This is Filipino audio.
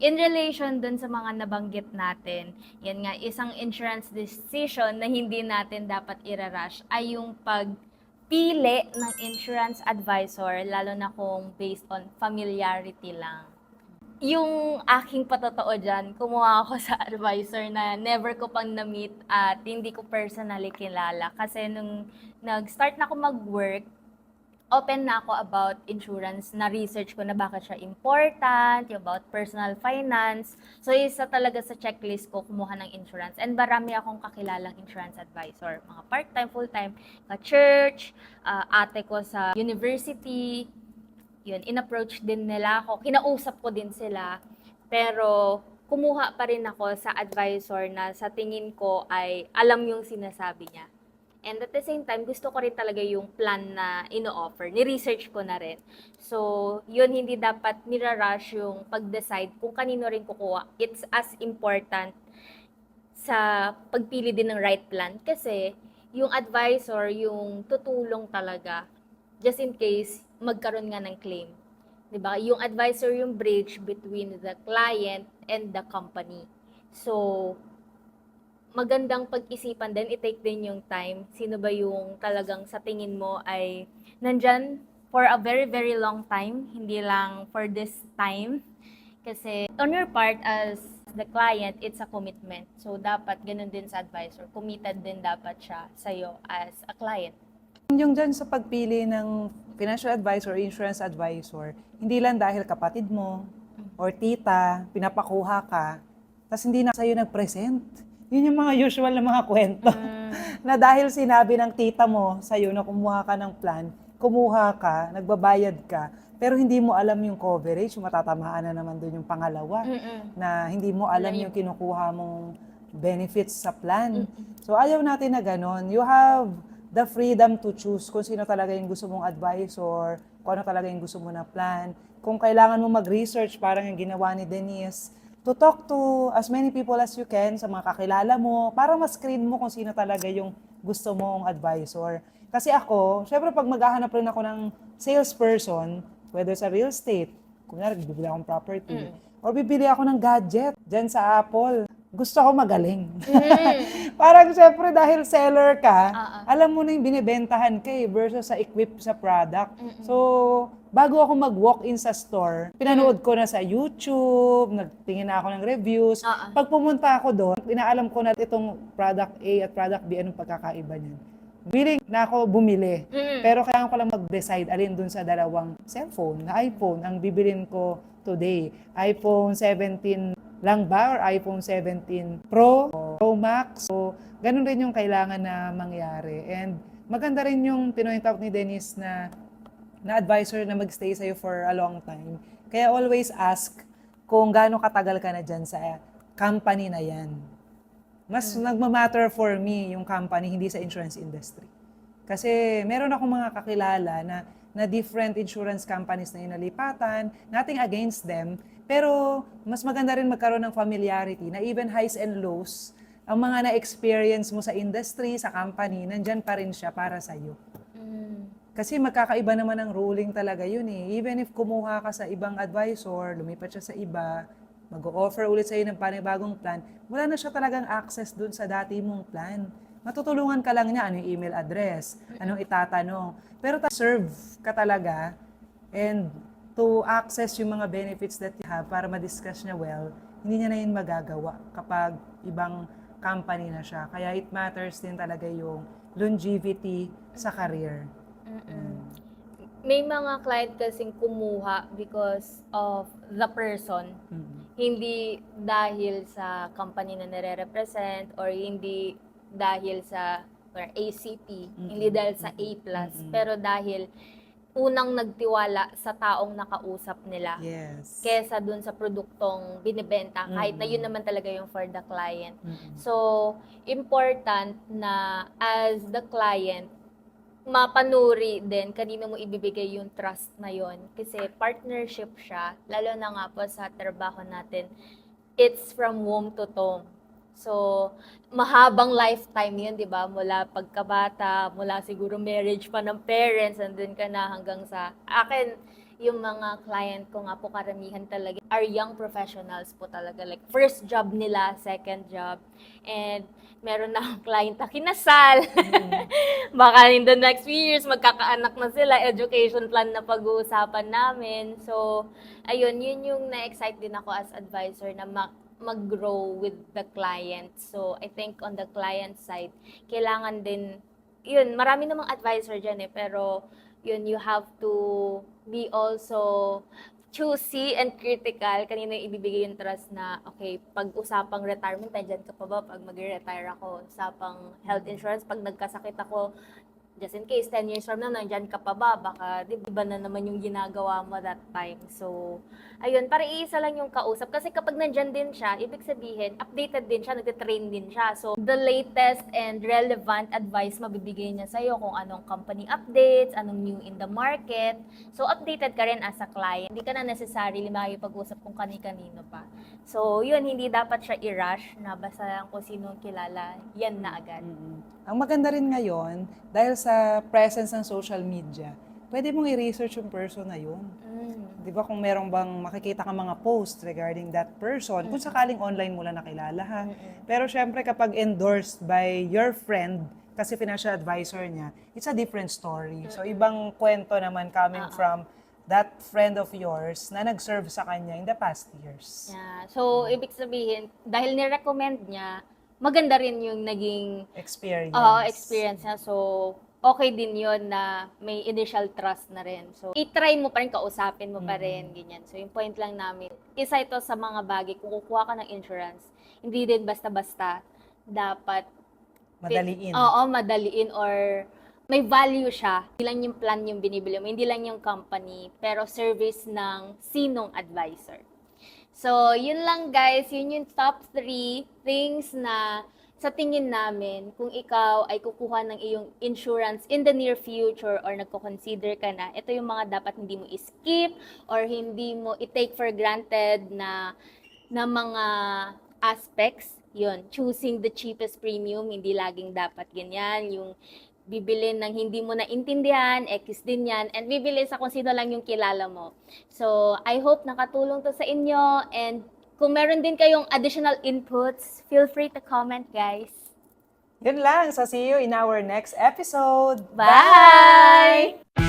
In relation dun sa mga nabanggit natin, yan nga, isang insurance decision na hindi natin dapat irarush ay yung pagpili ng insurance advisor, lalo na kung based on familiarity lang. Yung aking patotoo dyan, kumuha ako sa advisor na never ko pang na-meet at hindi ko personally kilala. Kasi nung nag-start na ako mag-work, open na ako about insurance, na-research ko na bakit siya important, yung about personal finance. So, isa talaga sa checklist ko, kumuha ng insurance. And marami akong kakilalang insurance advisor. Mga part-time, full-time, ka-church, ate ko sa university. Yun, in-approach din nila ako. Kinausap ko din sila. Pero, kumuha pa rin ako sa advisor na sa tingin ko ay alam yung sinasabi niya. And at the same time, gusto ko rin talaga yung plan na ino-offer. Ni-research ko na rin. So, yun, hindi dapat nirarush yung pag-decide kung kanino rin kukuha. It's as important sa pagpili din ng right plan. Kasi, yung advisor, yung tutulong talaga, just in case, magkaroon nga ng claim. 'Di ba? Yung advisor yung bridge between the client and the company. So, magandang pag-isipan din, i-take din yung time. Sino ba yung talagang sa tingin mo ay nandyan for a very, very long time, hindi lang for this time. Kasi on your part as the client, it's a commitment. So, dapat ganun din sa advisor. Committed din dapat siya sa'yo as a client. Yung dyan sa pagpili ng financial advisor or insurance advisor, hindi lang dahil kapatid mo or tita, pinapakuha ka, tapos hindi na sa'yo nag-present. Yun yung mga usual na mga kwento. Na dahil sinabi ng tita mo sa'yo na kumuha ka ng plan, kumuha ka, nagbabayad ka, pero hindi mo alam yung coverage, matatamaan na naman doon yung pangalawa, na hindi mo alam yung kinukuha mong benefits sa plan. So ayaw natin na ganon. You have the freedom to choose kung sino talaga yung gusto mong advisor, kung ano talaga yung gusto mo na plan. Kung kailangan mo mag-research, parang yung ginawa ni Denise, to talk to as many people as you can, sa mga kakilala mo, para ma-screen mo kung sino talaga yung gusto mong advisor. Kasi ako, syempre pag maghahanap rin ako ng salesperson, whether sa real estate, kunyari, bibili akong property, or bibili ako ng gadget dyan sa Apple, gusto ko magaling. Parang syempre dahil seller ka, alam mo na yung binibentahan ka versus sa equip sa product. So, bago ako mag-walk-in sa store, pinanood ko na sa YouTube, nagtingin na ako ng reviews. Pag pumunta ako doon, inaalam ko na itong product A at product B, anong pagkakaiba niyan. Willing na ako bumili. Pero kailangan ko lang mag-decide alin dun sa dalawang cellphone, na iPhone, ang bibilin ko today. iPhone 17 lang ba or iPhone 17 Pro, Pro Max? So, ganun rin yung kailangan na mangyari. And maganda rin yung pinoint out ni Denise na advisor na magstay sa'yo for a long time. Kaya always ask kung gaano katagal ka na dyan sa company na yan. Mas nagmamatter for me yung company, hindi sa insurance industry. Kasi meron akong mga kakilala na different insurance companies na inalipatan, nothing against them, pero mas maganda rin magkaroon ng familiarity na even highs and lows, ang mga na-experience mo sa industry, sa company, nandyan pa rin siya para sa'yo. Kasi magkakaiba naman ang ruling talaga yun eh. Even if kumuha ka sa ibang advisor, lumipat siya sa iba, mag-o-offer ulit sa'yo ng panibagong plan, wala na siya talagang access dun sa dati mong plan. Matutulungan ka lang niya, ano yung email address, anong itatanong. Pero serve ka talaga and to access yung mga benefits that you have para ma-discuss niya well, hindi niya na yun magagawa kapag ibang company na siya. Kaya it matters din talaga yung longevity sa career. May mga client kasing kumuha because of the person. Hindi dahil sa company na nire-represent or hindi dahil sa or ACP, hindi dahil sa A+, pero dahil unang nagtiwala sa taong nakausap nila kesa dun sa produktong binibenta, kahit na yun naman talaga yung for the client. So, important na as the client, mapanuri din kanino mo ibibigay yung trust na yon, kasi partnership siya, lalo na nga po sa trabaho natin, it's from womb to tomb. So, mahabang lifetime yun, di ba? Mula pagkabata, mula siguro marriage pa ng parents, andun ka na hanggang sa, akin, yung mga client ko nga po karamihan talaga are young professionals po talaga. Like, first job nila, second job. And meron na akong client na kinasal. Baka in the next few years, magkakaanak na sila, education plan na pag-uusapan namin. So, ayun, yun yung na-excite din ako as advisor na mag-grow with the client. So, I think on the client side, kailangan din, yun, marami namang advisor dyan pero yun, you have to be also choosy and critical. Kanina yung ibibigay yung trust na, okay, pag usapang retirement, nandiyan ka pa ba pag mag-retire ako? Usapang health insurance, pag nagkasakit ako, just in case, 10 years from now, nandyan ka pa ba? Baka, di ba na naman yung ginagawa mo that time. So, ayun, para iisa lang yung kausap. Kasi kapag nandyan din siya, ibig sabihin, updated din siya, nagtitrain din siya. So, the latest and relevant advice mabibigay niya sa'yo kung anong company updates, anong new in the market. So, updated ka rin as a client. Hindi ka na necessarily makikipag-usap kung kani-kanino pa. So, yun, hindi dapat siya i-rush na basta lang kung sino kilala, yan na agad. Ang maganda rin ngayon, dahil sa presence ng social media, pwede mong i-research yung person na yun. Di ba kung merong bang makikita ka mga post regarding that person, kung sakaling online mo lang nakilala ha. Pero syempre kapag endorsed by your friend, kasi financial advisor niya, it's a different story. So ibang kwento naman coming from that friend of yours na nag-serve sa kanya in the past years. Yeah. So, ibig sabihin, dahil ni-recommend niya, maganda rin yung naging experience niya. So, okay din yon na may initial trust na rin. So, i-try mo pa rin, kausapin mo pa rin, ganyan. So, yung point lang namin, isa ito sa mga bagay, kung kukuha ka ng insurance, hindi din basta-basta dapat Madaliin. madaliin or may value siya. Hindi lang yung plan yung binibili mo, hindi lang yung company, pero service ng sinong advisor. So, yun lang guys, yun yung top 3 things na sa tingin namin kung ikaw ay kukuha ng iyong insurance in the near future or nagko-consider ka na, ito yung mga dapat hindi mo i-skip or hindi mo i-take for granted na mga aspects. Yun, choosing the cheapest premium, hindi laging dapat ganyan. Yung bibilin ng hindi mo naintindihan, X din yan, and bibilin sa kung sino lang yung kilala mo. So, I hope nakatulong to sa inyo, and kung meron din kayong additional inputs, feel free to comment, guys. Yun lang. So see you in our next episode. Bye!